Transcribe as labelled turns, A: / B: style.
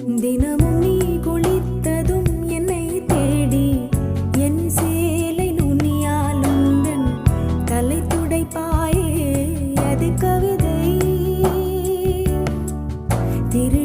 A: தினமும் நீ குளித்ததும் என்னை தேடி என் சேலை நுனியால் உந்தன் தலை துடைப்பாயே அது கவிதை திரு